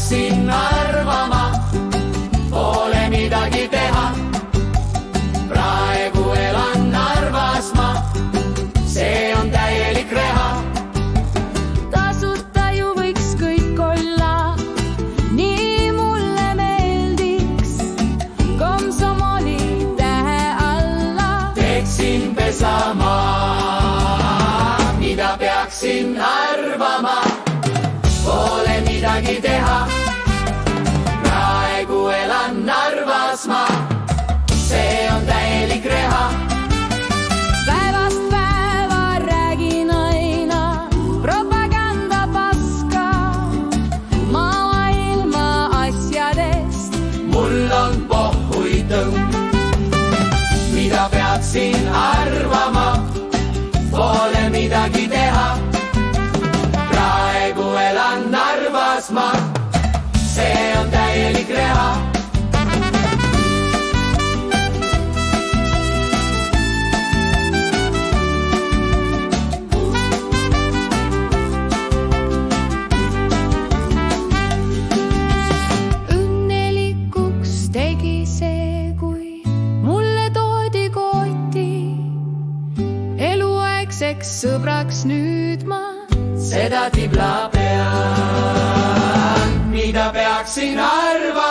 peaksin arvama, pole midagi teha. Praegu elan Narvas ma, see on täielik reha. Tasuta ju võiks kõik olla, nii mulle meeldiks. Komsomoli tähe alla Teeksin pesamaa, mida peaksin arvama, pole midagi teha. Praegu elan Narvas ma, see on täielik reha. päevast päeva räägin aina propaganda paska maailma asjadest. Mul on pohhui tõmb, mida peaksin arvama, pole midagi teha. Praegu elan Narvas ma, see on täielik reha. Õnnelikuks tegi see, kui mulle toodi kooti. Eluaegseks sõbraks nüüd ma Seda tibla pean, mida peaksin arvama.